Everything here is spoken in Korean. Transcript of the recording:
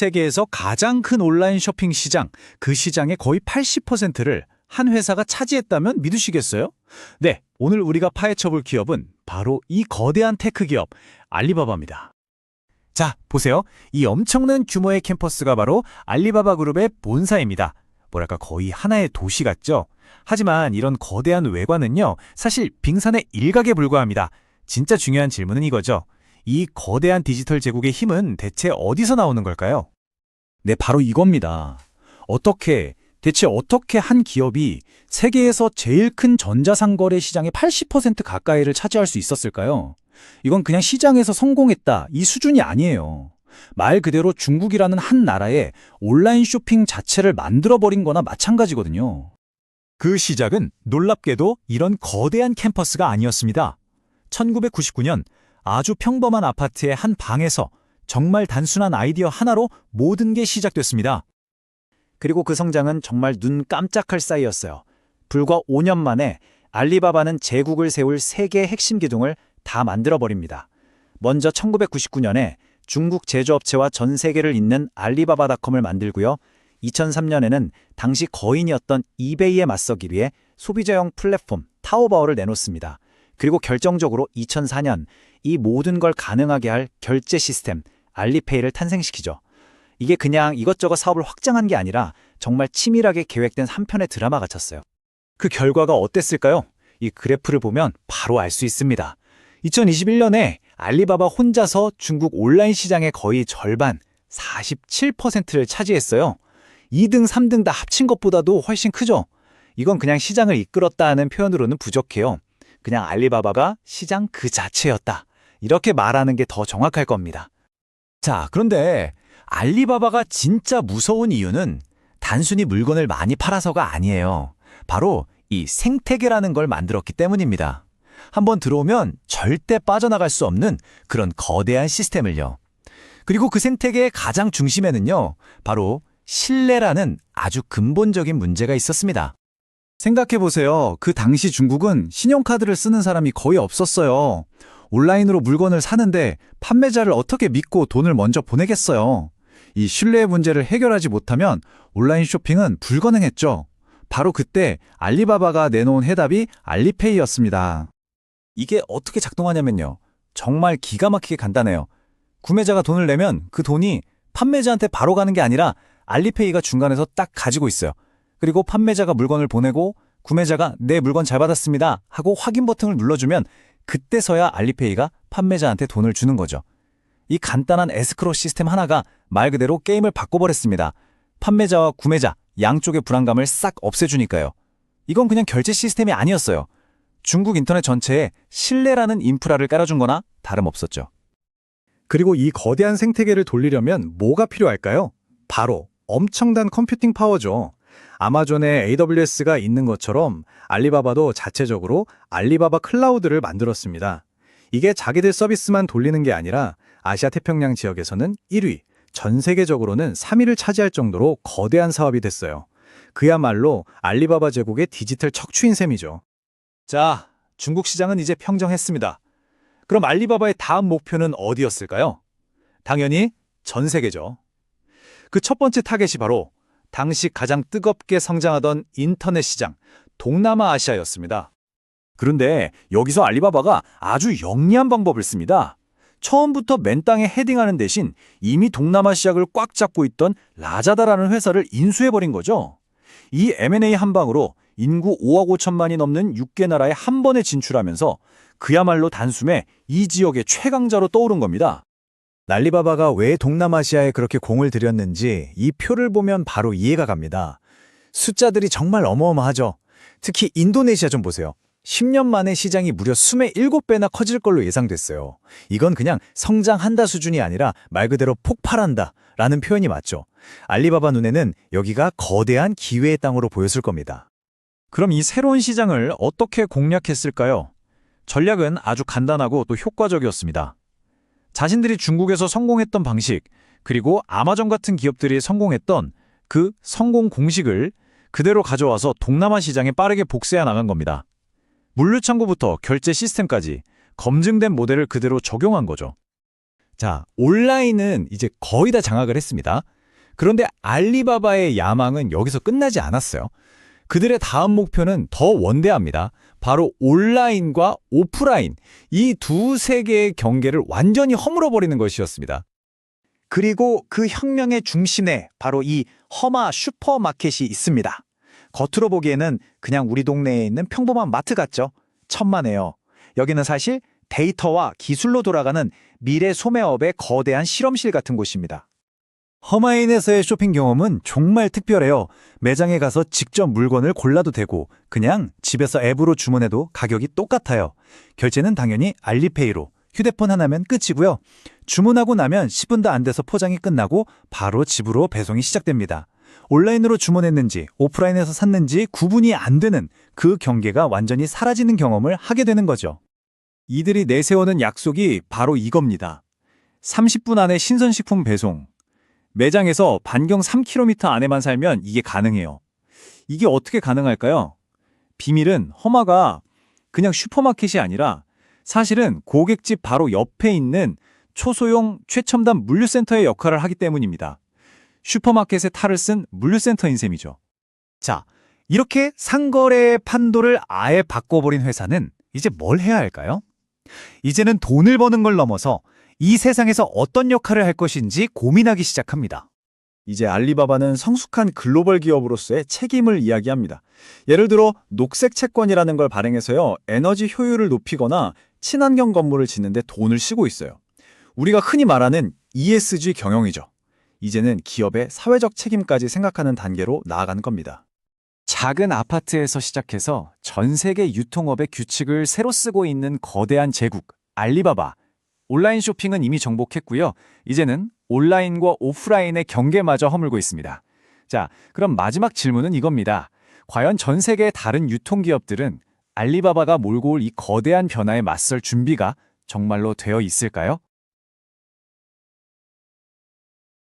세계에서 가장 큰 온라인 쇼핑 시장, 그 시장의 거의 80%를 한 회사가 차지했다면 믿으시겠어요? 네, 오늘 우리가 파헤쳐볼 기업은 바로 이 거대한 테크 기업, 알리바바입니다. 자, 보세요. 이 엄청난 규모의 캠퍼스가 바로 알리바바 그룹의 본사입니다. 뭐랄까 거의 하나의 도시 같죠? 하지만 이런 거대한 외관은요, 사실 빙산의 일각에 불과합니다. 진짜 중요한 질문은 이거죠. 이 거대한 디지털 제국의 힘은 대체 어디서 나오는 걸까요? 네, 바로 이겁니다. 대체 어떻게 한 기업이 세계에서 제일 큰 전자상거래 시장의 80% 가까이를 차지할 수 있었을까요? 이건 그냥 시장에서 성공했다, 이 수준이 아니에요. 말 그대로 중국이라는 한 나라에 온라인 쇼핑 자체를 만들어버린 거나 마찬가지거든요. 그 시작은 놀랍게도 이런 거대한 캠퍼스가 아니었습니다. 1999년 아주 평범한 아파트의 한 방에서 정말 단순한 아이디어 하나로 모든 게 시작됐습니다. 그리고 그 성장은 정말 눈 깜짝할 사이였어요. 불과 5년 만에 알리바바는 제국을 세울 세계의 핵심 기둥을 다 만들어버립니다. 먼저 1999년에 중국 제조업체와 전 세계를 잇는 알리바바닷컴을 만들고요. 2003년에는 당시 거인이었던 이베이에 맞서기 위해 소비자용 플랫폼 타오바오를 내놓습니다. 그리고 결정적으로 2004년 이 모든 걸 가능하게 할 결제 시스템 알리페이를 탄생시키죠. 이게 그냥 이것저것 사업을 확장한 게 아니라 정말 치밀하게 계획된 한 편의 드라마 같았어요. 그 결과가 어땠을까요? 이 그래프를 보면 바로 알 수 있습니다. 2021년에 알리바바 혼자서 중국 온라인 시장의 거의 절반, 47%를 차지했어요. 2등, 3등 다 합친 것보다도 훨씬 크죠? 이건 그냥 시장을 이끌었다는 표현으로는 부족해요. 그냥 알리바바가 시장 그 자체였다, 이렇게 말하는 게 더 정확할 겁니다. 자, 그런데 알리바바가 진짜 무서운 이유는 단순히 물건을 많이 팔아서가 아니에요. 바로 이 생태계라는 걸 만들었기 때문입니다. 한번 들어오면 절대 빠져나갈 수 없는 그런 거대한 시스템을요. 그리고 그 생태계의 가장 중심에는요, 바로 신뢰라는 아주 근본적인 문제가 있었습니다. 생각해보세요. 그 당시 중국은 신용카드를 쓰는 사람이 거의 없었어요. 온라인으로 물건을 사는데 판매자를 어떻게 믿고 돈을 먼저 보내겠어요. 이 신뢰의 문제를 해결하지 못하면 온라인 쇼핑은 불가능했죠. 바로 그때 알리바바가 내놓은 해답이 알리페이였습니다. 이게 어떻게 작동하냐면요, 정말 기가 막히게 간단해요. 구매자가 돈을 내면 그 돈이 판매자한테 바로 가는 게 아니라 알리페이가 중간에서 딱 가지고 있어요. 그리고 판매자가 물건을 보내고 구매자가 내 물건 잘 받았습니다 하고 확인 버튼을 눌러주면 그때서야 알리페이가 판매자한테 돈을 주는 거죠. 이 간단한 에스크로 시스템 하나가 말 그대로 게임을 바꿔버렸습니다. 판매자와 구매자 양쪽의 불안감을 싹 없애주니까요. 이건 그냥 결제 시스템이 아니었어요. 중국 인터넷 전체에 신뢰라는 인프라를 깔아준 거나 다름없었죠. 그리고 이 거대한 생태계를 돌리려면 뭐가 필요할까요? 바로 엄청난 컴퓨팅 파워죠. 아마존에 AWS가 있는 것처럼 알리바바도 자체적으로 알리바바 클라우드를 만들었습니다. 이게 자기들 서비스만 돌리는 게 아니라 아시아 태평양 지역에서는 1위, 전 세계적으로는 3위를 차지할 정도로 거대한 사업이 됐어요. 그야말로 알리바바 제국의 디지털 척추인 셈이죠. 자, 중국 시장은 이제 평정했습니다. 그럼 알리바바의 다음 목표는 어디였을까요? 당연히 전 세계죠. 그 첫 번째 타겟이 바로 당시 가장 뜨겁게 성장하던 인터넷 시장, 동남아 아시아였습니다. 그런데 여기서 알리바바가 아주 영리한 방법을 씁니다. 처음부터 맨 땅에 헤딩하는 대신 이미 동남아 시장을 꽉 잡고 있던 라자다라는 회사를 인수해버린 거죠. 이 M&A 한 방으로 인구 5억 5천만이 넘는 6개 나라에 한 번에 진출하면서 그야말로 단숨에 이 지역의 최강자로 떠오른 겁니다. 알리바바가 왜 동남아시아에 그렇게 공을 들였는지 이 표를 보면 바로 이해가 갑니다. 숫자들이 정말 어마어마하죠. 특히 인도네시아 좀 보세요. 10년 만에 시장이 무려 27배나 커질 걸로 예상됐어요. 이건 그냥 성장한다 수준이 아니라 말 그대로 폭발한다 라는 표현이 맞죠. 알리바바 눈에는 여기가 거대한 기회의 땅으로 보였을 겁니다. 그럼 이 새로운 시장을 어떻게 공략했을까요? 전략은 아주 간단하고 또 효과적이었습니다. 자신들이 중국에서 성공했던 방식, 그리고 아마존 같은 기업들이 성공했던 그 성공 공식을 그대로 가져와서 동남아 시장에 빠르게 복사해 나간 겁니다. 물류창고부터 결제 시스템까지 검증된 모델을 그대로 적용한 거죠. 자, 온라인은 이제 거의 다 장악을 했습니다. 그런데 알리바바의 야망은 여기서 끝나지 않았어요. 그들의 다음 목표는 더 원대합니다. 바로 온라인과 오프라인, 이 두 세계의 경계를 완전히 허물어버리는 것이었습니다. 그리고 그 혁명의 중심에 바로 이 허마 슈퍼마켓이 있습니다. 겉으로 보기에는 그냥 우리 동네에 있는 평범한 마트 같죠? 천만에요. 여기는 사실 데이터와 기술로 돌아가는 미래 소매업의 거대한 실험실 같은 곳입니다. 허마인에서의 쇼핑 경험은 정말 특별해요. 매장에 가서 직접 물건을 골라도 되고 그냥 집에서 앱으로 주문해도 가격이 똑같아요. 결제는 당연히 알리페이로, 휴대폰 하나면 끝이고요. 주문하고 나면 10분도 안 돼서 포장이 끝나고 바로 집으로 배송이 시작됩니다. 온라인으로 주문했는지 오프라인에서 샀는지 구분이 안 되는 그 경계가 완전히 사라지는 경험을 하게 되는 거죠. 이들이 내세우는 약속이 바로 이겁니다. 30분 안에 신선식품 배송. 매장에서 반경 3km 안에만 살면 이게 가능해요. 이게 어떻게 가능할까요? 비밀은 허마가 그냥 슈퍼마켓이 아니라 사실은 고객집 바로 옆에 있는 초소형 최첨단 물류센터의 역할을 하기 때문입니다. 슈퍼마켓의 탈을 쓴 물류센터인 셈이죠. 자, 이렇게 상거래의 판도를 아예 바꿔버린 회사는 이제 뭘 해야 할까요? 이제는 돈을 버는 걸 넘어서 이 세상에서 어떤 역할을 할 것인지 고민하기 시작합니다. 이제 알리바바는 성숙한 글로벌 기업으로서의 책임을 이야기합니다. 예를 들어 녹색 채권이라는 걸 발행해서요, 에너지 효율을 높이거나 친환경 건물을 짓는 데 돈을 쓰고 있어요. 우리가 흔히 말하는 ESG 경영이죠. 이제는 기업의 사회적 책임까지 생각하는 단계로 나아가는 겁니다. 작은 아파트에서 시작해서 전 세계 유통업의 규칙을 새로 쓰고 있는 거대한 제국, 알리바바. 온라인 쇼핑은 이미 정복했고요. 이제는 온라인과 오프라인의 경계마저 허물고 있습니다. 자, 그럼 마지막 질문은 이겁니다. 과연 전 세계의 다른 유통기업들은 알리바바가 몰고 올 이 거대한 변화에 맞설 준비가 정말로 되어 있을까요?